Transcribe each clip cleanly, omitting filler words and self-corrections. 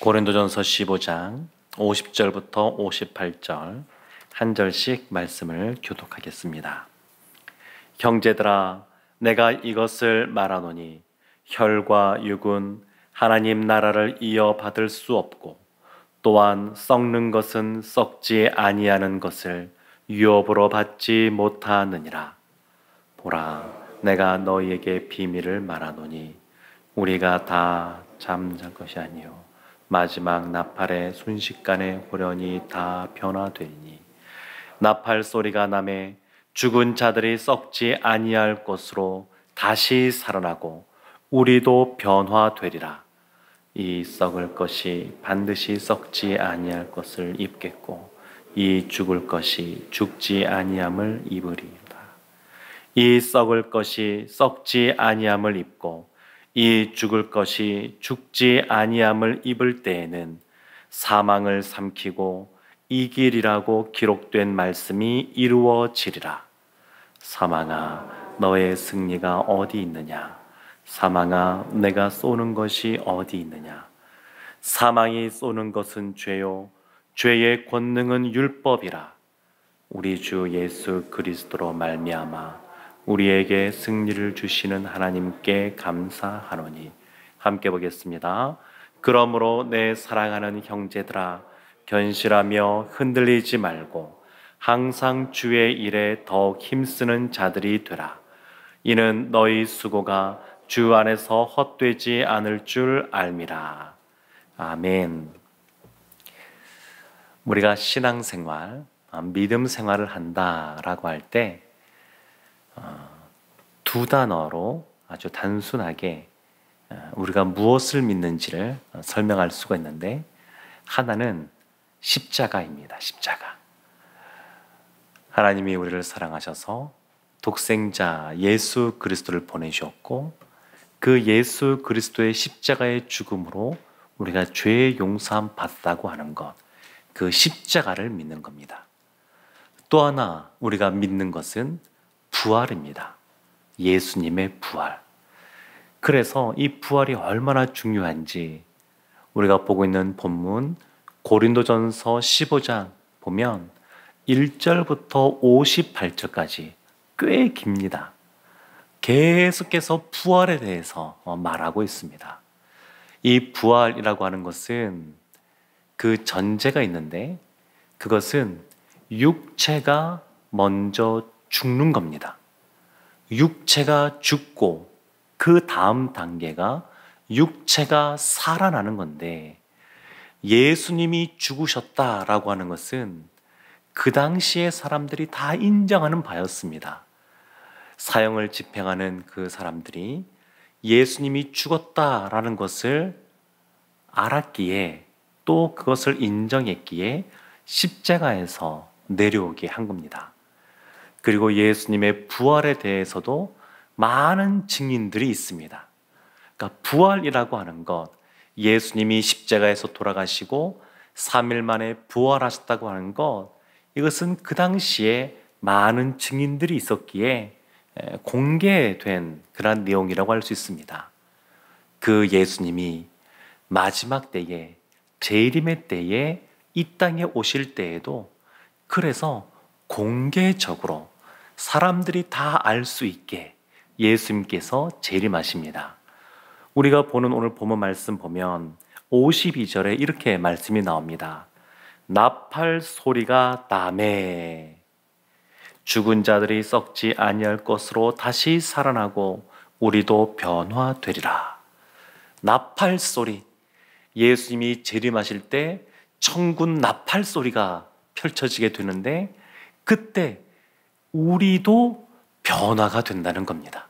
고린도전서 15장 50절부터 58절 한 절씩 말씀을 교독하겠습니다. 형제들아, 내가 이것을 말하노니 혈과 육은 하나님 나라를 이어받을 수 없고, 또한 썩는 것은 썩지 아니하는 것을 유업으로 받지 못하느니라. 보라, 내가 너희에게 비밀을 말하노니 우리가 다 잠잘 것이 아니요 마지막 나팔의 순식간에 호련히 다 변화되리니, 나팔 소리가 나매 죽은 자들이 썩지 아니할 것으로 다시 살아나고 우리도 변화되리라. 이 썩을 것이 반드시 썩지 아니할 것을 입겠고, 이 죽을 것이 죽지 아니함을 입으리이다. 이 썩을 것이 썩지 아니함을 입고 이 죽을 것이 죽지 아니함을 입을 때에는 사망을 삼키고 이길이라고 기록된 말씀이 이루어지리라. 사망아, 너의 승리가 어디 있느냐? 사망아, 내가 쏘는 것이 어디 있느냐? 사망이 쏘는 것은 죄요, 죄의 권능은 율법이라. 우리 주 예수 그리스도로 말미암아 우리에게 승리를 주시는 하나님께 감사하노니. 함께 보겠습니다. 그러므로 내 사랑하는 형제들아, 견실하며 흔들리지 말고 항상 주의 일에 더욱 힘쓰는 자들이 되라. 이는 너희 수고가 주 안에서 헛되지 않을 줄 알미라. 아멘. 우리가 신앙생활, 믿음 생활을 한다라고 할 때 두 단어로 아주 단순하게 우리가 무엇을 믿는지를 설명할 수가 있는데, 하나는 십자가입니다. 십자가. 하나님이 우리를 사랑하셔서 독생자 예수 그리스도를 보내주셨고, 그 예수 그리스도의 십자가의 죽음으로 우리가 죄의 용서함 받았다고 하는 것, 그 십자가를 믿는 겁니다. 또 하나 우리가 믿는 것은 부활입니다. 예수님의 부활. 그래서 이 부활이 얼마나 중요한지 우리가 보고 있는 본문 고린도전서 15장 보면 1절부터 58절까지 꽤 깁니다. 계속해서 부활에 대해서 말하고 있습니다. 이 부활이라고 하는 것은 그 전제가 있는데, 그것은 육체가 먼저 죽는 겁니다. 육체가 죽고 그 다음 단계가 육체가 살아나는 건데, 예수님이 죽으셨다라고 하는 것은 그 당시에 사람들이 다 인정하는 바였습니다. 사형을 집행하는 그 사람들이 예수님이 죽었다라는 것을 알았기에, 또 그것을 인정했기에 십자가에서 내려오게 한 겁니다. 그리고 예수님의 부활에 대해서도 많은 증인들이 있습니다. 그러니까 부활이라고 하는 것, 예수님이 십자가에서 돌아가시고 3일 만에 부활하셨다고 하는 것, 이것은 그 당시에 많은 증인들이 있었기에 공개된 그런 내용이라고 할 수 있습니다. 그 예수님이 마지막 때에, 재림의 때에 이 땅에 오실 때에도 그래서 공개적으로 사람들이 다 알 수 있게 예수님께서 재림하십니다. 우리가 보는 오늘 본문 말씀 보면 52절에 이렇게 말씀이 나옵니다. 나팔 소리가 나매 죽은 자들이 썩지 아니할 것으로 다시 살아나고 우리도 변화되리라. 나팔 소리, 예수님이 재림하실 때 천군 나팔 소리가 펼쳐지게 되는데, 그때 우리도 변화가 된다는 겁니다.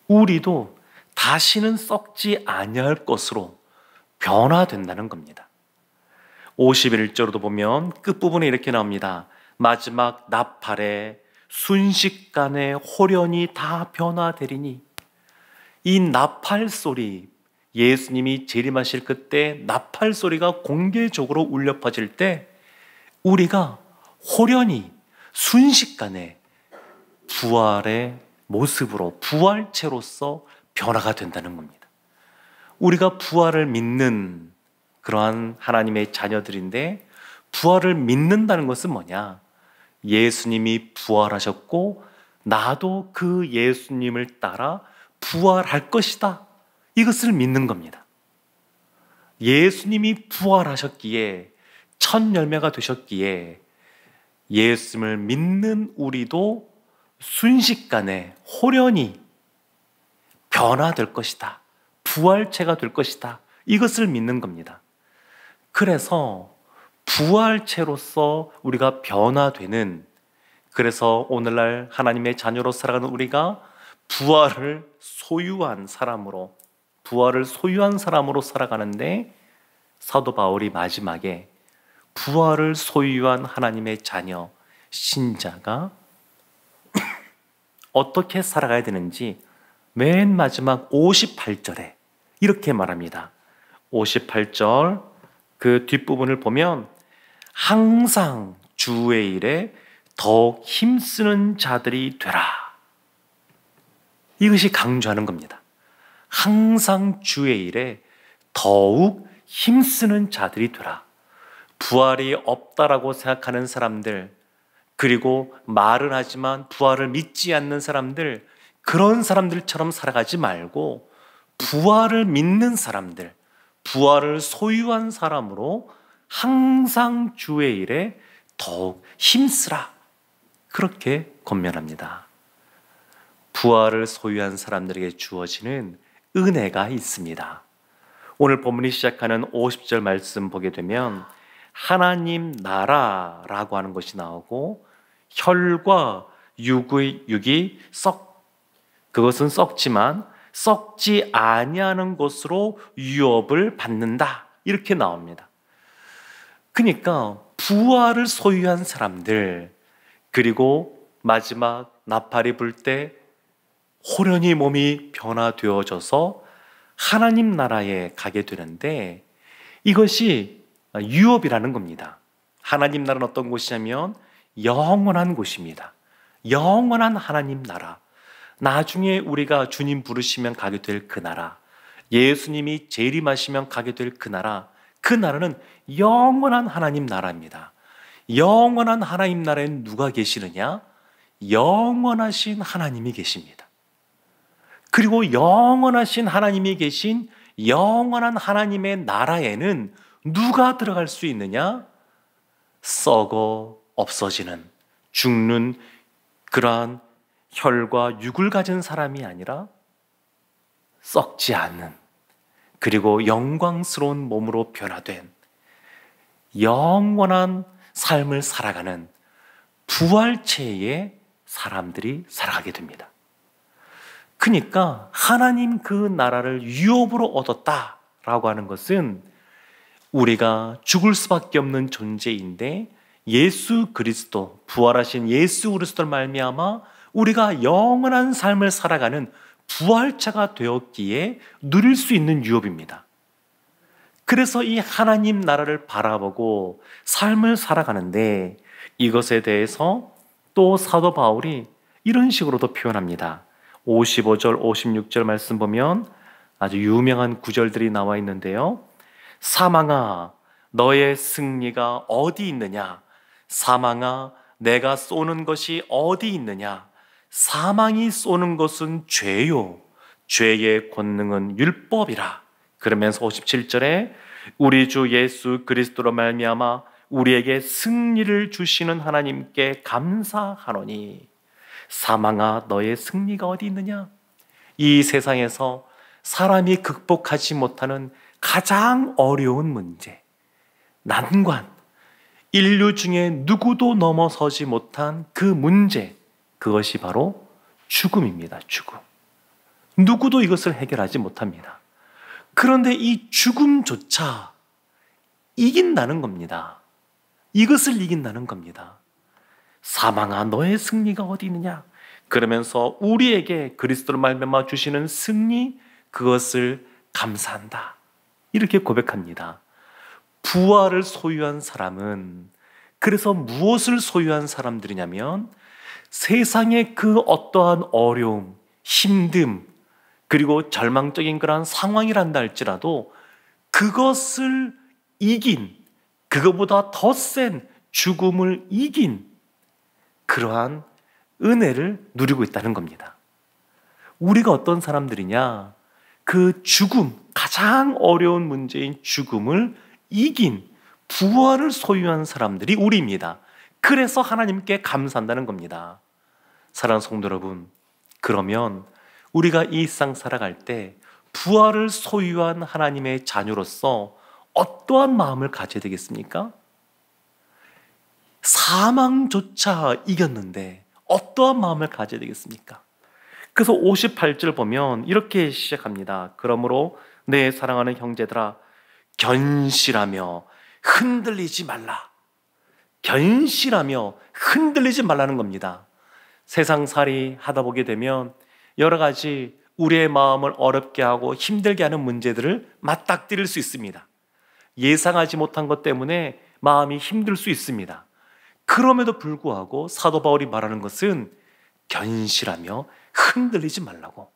우리도 다시는 썩지 아니할 것으로 변화된다는 겁니다. 51절도 보면 끝부분에 이렇게 나옵니다. 마지막 나팔에 순식간에 호련히 다 변화되리니. 이 나팔 소리, 예수님이 재림하실 그때 나팔 소리가 공개적으로 울려 퍼질 때 우리가 호련히 순식간에 부활의 모습으로, 부활체로서 변화가 된다는 겁니다. 우리가 부활을 믿는 그러한 하나님의 자녀들인데, 부활을 믿는다는 것은 뭐냐? 예수님이 부활하셨고 나도 그 예수님을 따라 부활할 것이다, 이것을 믿는 겁니다. 예수님이 부활하셨기에, 첫 열매가 되셨기에 예수님을 믿는 우리도 순식간에 호련히 변화될 것이다, 부활체가 될 것이다, 이것을 믿는 겁니다. 그래서 부활체로서 우리가 변화되는, 그래서 오늘날 하나님의 자녀로 살아가는 우리가 부활을 소유한 사람으로 살아가는데, 사도 바울이 마지막에 부활을 소유한 하나님의 자녀, 신자가 어떻게 살아가야 되는지 맨 마지막 58절에 이렇게 말합니다. 58절 그 뒷부분을 보면 항상 주의 일에 더욱 힘쓰는 자들이 되라, 이것이 강조하는 겁니다. 항상 주의 일에 더욱 힘쓰는 자들이 되라. 부활이 없다라고 생각하는 사람들, 그리고 말은 하지만 부활을 믿지 않는 사람들, 그런 사람들처럼 살아가지 말고 부활을 믿는 사람들, 부활을 소유한 사람으로 항상 주의 일에 더욱 힘쓰라, 그렇게 권면합니다. 부활을 소유한 사람들에게 주어지는 은혜가 있습니다. 오늘 본문이 시작하는 50절 말씀 보게 되면 하나님 나라라고 하는 것이 나오고, 혈과 육이 그것은 썩지만 썩지 아니하는 것으로 유업을 받는다, 이렇게 나옵니다. 그러니까 부활을 소유한 사람들, 그리고 마지막 나팔이 불 때 호련히 몸이 변화되어져서 하나님 나라에 가게 되는데, 이것이 유업이라는 겁니다. 하나님 나라는 어떤 곳이냐면 영원한 곳입니다. 영원한 하나님 나라, 나중에 우리가 주님 부르시면 가게 될 그 나라, 예수님이 재림하시면 가게 될 그 나라, 그 나라는 영원한 하나님 나라입니다. 영원한 하나님 나라에는 누가 계시느냐? 영원하신 하나님이 계십니다. 그리고 영원하신 하나님이 계신 영원한 하나님의 나라에는 누가 들어갈 수 있느냐? 썩어 없어지는, 죽는 그러한 혈과 육을 가진 사람이 아니라 썩지 않는, 그리고 영광스러운 몸으로 변화된 영원한 삶을 살아가는 부활체의 사람들이 살아가게 됩니다. 그러니까 하나님 그 나라를 유업으로 얻었다라고 하는 것은 우리가 죽을 수밖에 없는 존재인데, 예수 그리스도, 부활하신 예수 그리스도를 말미암아 우리가 영원한 삶을 살아가는 부활체가 되었기에 누릴 수 있는 유업입니다. 그래서 이 하나님 나라를 바라보고 삶을 살아가는데, 이것에 대해서 또 사도 바울이 이런 식으로도 표현합니다. 55절, 56절 말씀 보면 아주 유명한 구절들이 나와 있는데요. 사망아, 너의 승리가 어디 있느냐? 사망아, 내가 쏘는 것이 어디 있느냐? 사망이 쏘는 것은 죄요, 죄의 권능은 율법이라. 그러면서 57절에 우리 주 예수 그리스도로 말미암아 우리에게 승리를 주시는 하나님께 감사하노니, 사망아, 너의 승리가 어디 있느냐? 이 세상에서 사람이 극복하지 못하는 가장 어려운 문제, 난관, 인류 중에 누구도 넘어서지 못한 그 문제, 그것이 바로 죽음입니다. 죽음. 누구도 이것을 해결하지 못합니다. 그런데 이 죽음조차 이긴다는 겁니다. 이것을 이긴다는 겁니다. 사망아, 너의 승리가 어디 있느냐? 그러면서 우리에게 그리스도로 말미암아 주시는 승리, 그것을 감사한다, 이렇게 고백합니다. 부활을 소유한 사람은, 그래서 무엇을 소유한 사람들이냐면 세상의 그 어떠한 어려움, 힘듦, 그리고 절망적인 그러한 상황이란다 할지라도 그것을 이긴, 그거보다 더 센 죽음을 이긴 그러한 은혜를 누리고 있다는 겁니다. 우리가 어떤 사람들이냐? 그 죽음, 가장 어려운 문제인 죽음을 이긴 부활을 소유한 사람들이 우리입니다. 그래서 하나님께 감사한다는 겁니다. 사랑하는 성도 여러분, 그러면 우리가 이 세상 살아갈 때 부활을 소유한 하나님의 자녀로서 어떠한 마음을 가져야 되겠습니까? 사망조차 이겼는데 어떠한 마음을 가져야 되겠습니까? 그래서 58절 보면 이렇게 시작합니다. 그러므로 내 사랑하는 형제들아, 견실하며 흔들리지 말라. 견실하며 흔들리지 말라는 겁니다. 세상살이 하다 보게 되면 여러 가지 우리의 마음을 어렵게 하고 힘들게 하는 문제들을 맞닥뜨릴 수 있습니다. 예상하지 못한 것 때문에 마음이 힘들 수 있습니다. 그럼에도 불구하고 사도 바울이 말하는 것은 견실하며 흔들리지 말라고,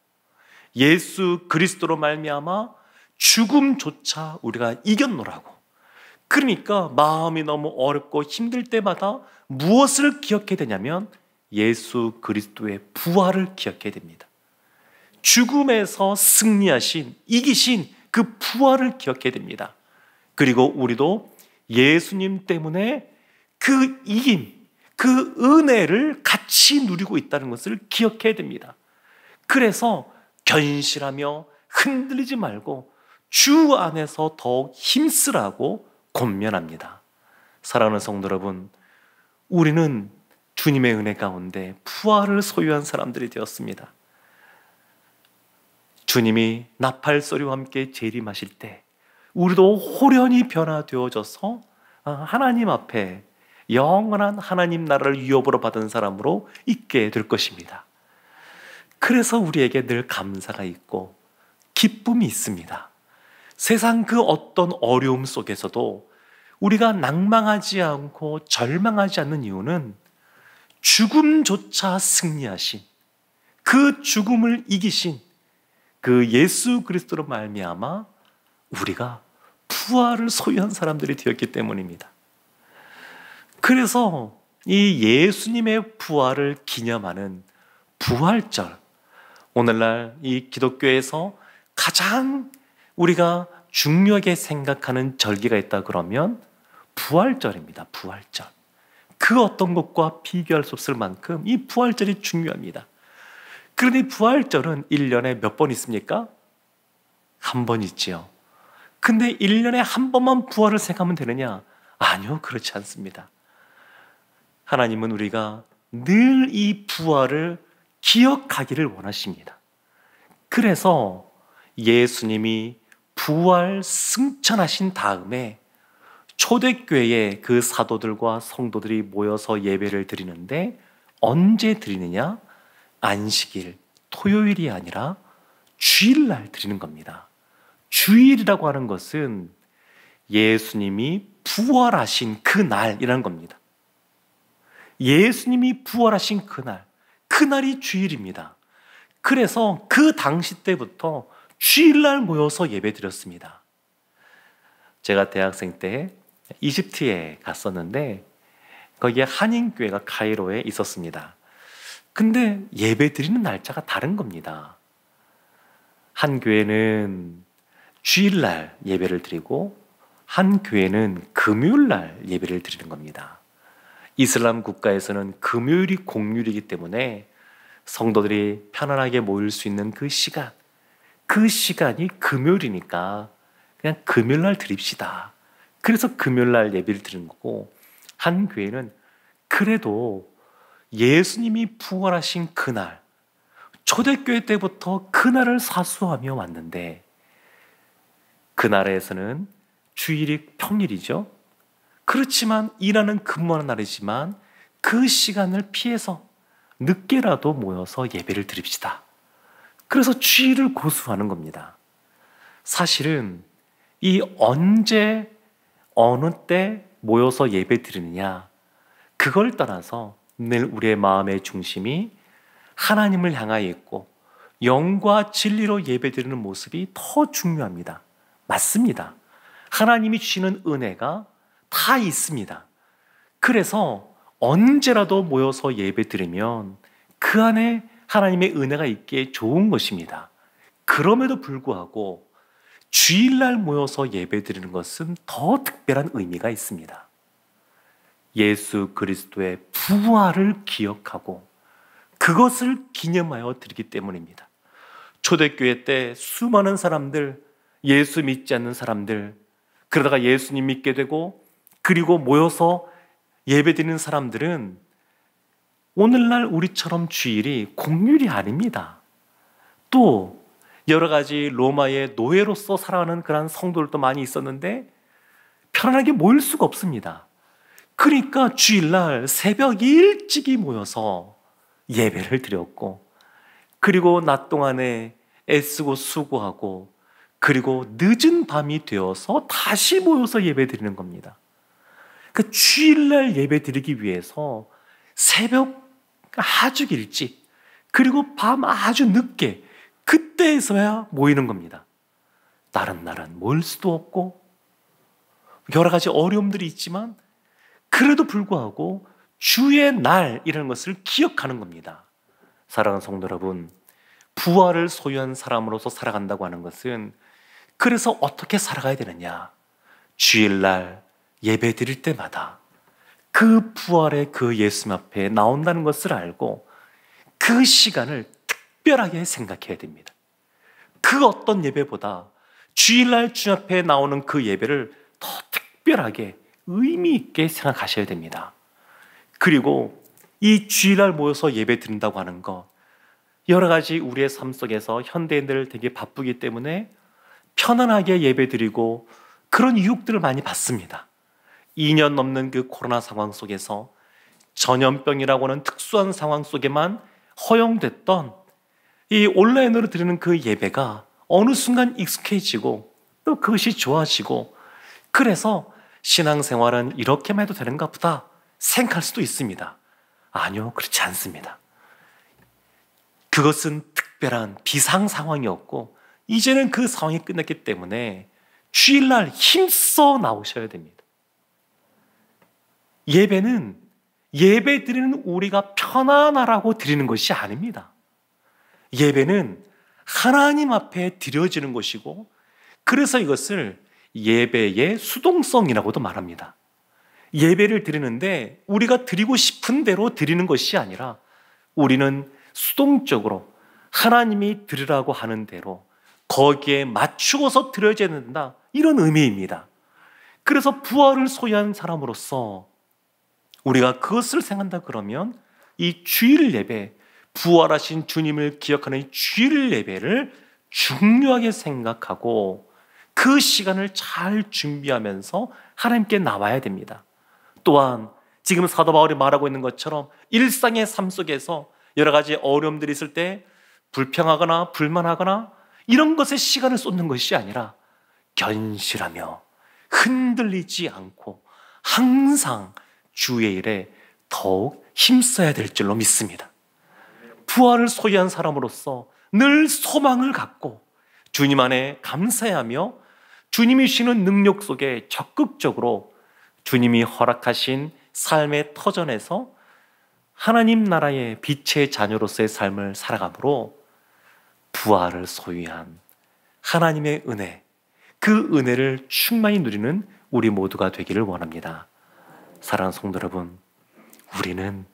예수 그리스도로 말미암아 죽음조차 우리가 이겼노라고. 그러니까 마음이 너무 어렵고 힘들 때마다 무엇을 기억해야 되냐면 예수 그리스도의 부활을 기억해야 됩니다. 죽음에서 승리하신, 이기신 그 부활을 기억해야 됩니다. 그리고 우리도 예수님 때문에 그 이김, 그 은혜를 같이 누리고 있다는 것을 기억해야 됩니다. 그래서 견실하며 흔들리지 말고 주 안에서 더욱 힘쓰라고 권면합니다. 사랑하는 성도 여러분, 우리는 주님의 은혜 가운데 부활을 소유한 사람들이 되었습니다. 주님이 나팔 소리와 함께 재림하실 때 우리도 호련히 변화되어져서 하나님 앞에 영원한 하나님 나라를 유업으로 받은 사람으로 있게 될 것입니다. 그래서 우리에게 늘 감사가 있고 기쁨이 있습니다. 세상 그 어떤 어려움 속에서도 우리가 낭망하지 않고 절망하지 않는 이유는 죽음조차 승리하신, 그 죽음을 이기신 그 예수 그리스도로 말미암아 우리가 부활을 소유한 사람들이 되었기 때문입니다. 그래서 이 예수님의 부활을 기념하는 부활절, 오늘날 이 기독교에서 가장 우리가 중요하게 생각하는 절기가 있다 그러면 부활절입니다. 부활절. 그 어떤 것과 비교할 수 없을 만큼 이 부활절이 중요합니다. 그런데 부활절은 1년에 몇 번 있습니까? 한 번 있지요. 근데 1년에 한 번만 부활을 생각하면 되느냐? 아니요, 그렇지 않습니다. 하나님은 우리가 늘 이 부활을 기억하기를 원하십니다. 그래서 예수님이 부활 승천하신 다음에 초대교회에 그 사도들과 성도들이 모여서 예배를 드리는데 언제 드리느냐? 안식일, 토요일이 아니라 주일날 드리는 겁니다. 주일이라고 하는 것은 예수님이 부활하신 그날이라는 겁니다. 예수님이 부활하신 그날, 그날이 주일입니다. 그래서 그 당시 때부터 주일날 모여서 예배 드렸습니다. 제가 대학생 때 이집트에 갔었는데 거기에 한인교회가 카이로에 있었습니다. 근데 예배 드리는 날짜가 다른 겁니다. 한 교회는 주일날 예배를 드리고 한 교회는 금요일날 예배를 드리는 겁니다. 이슬람 국가에서는 금요일이 공휴일이기 때문에 성도들이 편안하게 모일 수 있는 그 시간이 금요일이니까 그냥 금요일날 드립시다. 그래서 금요일날 예배를 드리는 거고, 한 교회는 그래도 예수님이 부활하신 그날, 초대교회 때부터 그날을 사수하며 왔는데 그 나라에서는 주일이 평일이죠. 그렇지만 일하는 근무하는 날이지만 그 시간을 피해서 늦게라도 모여서 예배를 드립시다. 그래서 주일을 고수하는 겁니다. 사실은 이 언제 어느 때 모여서 예배 드리느냐, 그걸 떠나서 늘 우리의 마음의 중심이 하나님을 향하여 있고 영과 진리로 예배 드리는 모습이 더 중요합니다. 맞습니다. 하나님이 주시는 은혜가 다 있습니다. 그래서 언제라도 모여서 예배 드리면 그 안에 하나님의 은혜가 있기에 좋은 것입니다. 그럼에도 불구하고 주일날 모여서 예배 드리는 것은 더 특별한 의미가 있습니다. 예수 그리스도의 부활을 기억하고 그것을 기념하여 드리기 때문입니다. 초대교회 때 수많은 사람들, 예수 믿지 않는 사람들, 그러다가 예수님 믿게 되고 그리고 모여서 예배드리는 사람들은 오늘날 우리처럼 주일이 공휴일이 아닙니다. 또 여러 가지 로마의 노예로서 살아가는 그런 성도들도 많이 있었는데 편안하게 모일 수가 없습니다. 그러니까 주일날 새벽 일찍이 모여서 예배를 드렸고 그리고 낮 동안에 애쓰고 수고하고 그리고 늦은 밤이 되어서 다시 모여서 예배 드리는 겁니다. 그 주일날 예배 드리기 위해서 새벽 아주 일찍 그리고 밤 아주 늦게 그때에서야 모이는 겁니다. 다른 날은 모일 수도 없고 여러 가지 어려움들이 있지만 그래도 불구하고 주의 날이라는 것을 기억하는 겁니다. 사랑하는 성도 여러분, 부활을 소유한 사람으로서 살아간다고 하는 것은 그래서 어떻게 살아가야 되느냐? 주일날 예배 드릴 때마다 그 부활의 그 예수님 앞에 나온다는 것을 알고 그 시간을 특별하게 생각해야 됩니다. 그 어떤 예배보다 주일날 주님 앞에 나오는 그 예배를 더 특별하게 의미 있게 생각하셔야 됩니다. 그리고 이 주일날 모여서 예배 드린다고 하는 것, 여러 가지 우리의 삶 속에서 현대인들 되게 바쁘기 때문에 편안하게 예배 드리고 그런 유혹들을 많이 받습니다. 2년 넘는 그 코로나 상황 속에서 전염병이라고 하는 특수한 상황 속에만 허용됐던 이 온라인으로 드리는 그 예배가 어느 순간 익숙해지고 또 그것이 좋아지고 그래서 신앙생활은 이렇게만 해도 되는가 보다 생각할 수도 있습니다. 아니요, 그렇지 않습니다. 그것은 특별한 비상 상황이었고 이제는 그 상황이 끝났기 때문에 주일날 힘써 나오셔야 됩니다. 예배는 예배 드리는 우리가 편안하라고 드리는 것이 아닙니다. 예배는 하나님 앞에 드려지는 것이고 그래서 이것을 예배의 수동성이라고도 말합니다. 예배를 드리는데 우리가 드리고 싶은 대로 드리는 것이 아니라 우리는 수동적으로 하나님이 드리라고 하는 대로 거기에 맞추어서 드려야 된다, 이런 의미입니다. 그래서 부활을 소유한 사람으로서 우리가 그것을 생각한다 그러면 이 주일 예배, 부활하신 주님을 기억하는 이 주일 예배를 중요하게 생각하고 그 시간을 잘 준비하면서 하나님께 나와야 됩니다. 또한 지금 사도 바울이 말하고 있는 것처럼 일상의 삶 속에서 여러 가지 어려움들이 있을 때 불평하거나 불만하거나 이런 것에 시간을 쏟는 것이 아니라 견실하며 흔들리지 않고 항상 주의 일에 더욱 힘써야 될 줄로 믿습니다. 부활을 소유한 사람으로서 늘 소망을 갖고 주님 안에 감사하며 주님이 주시는 능력 속에 적극적으로 주님이 허락하신 삶의 터전에서 하나님 나라의 빛의 자녀로서의 삶을 살아감으로 부활을 소유한 하나님의 은혜, 그 은혜를 충만히 누리는 우리 모두가 되기를 원합니다. 사랑하는 성도 여러분, 우리는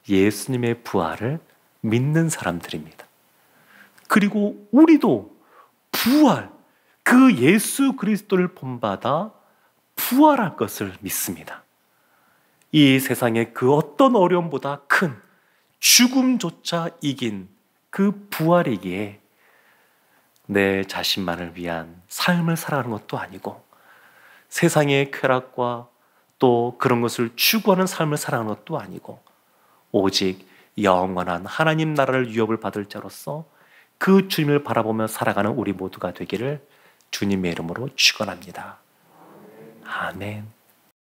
예수님의 부활을 믿는 사람들입니다. 그리고 우리도 부활, 그 예수 그리스도를 본받아 부활할 것을 믿습니다. 이 세상의 그 어떤 어려움보다 큰 죽음조차 이긴 그 부활이기에 내 자신만을 위한 삶을 살아가는 것도 아니고 세상의 쾌락과 또 그런 것을 추구하는 삶을 살아가는 것도 아니고 오직 영원한 하나님 나라를 유업을 받을 자로서 그 주님을 바라보며 살아가는 우리 모두가 되기를 주님의 이름으로 축원합니다. 아멘.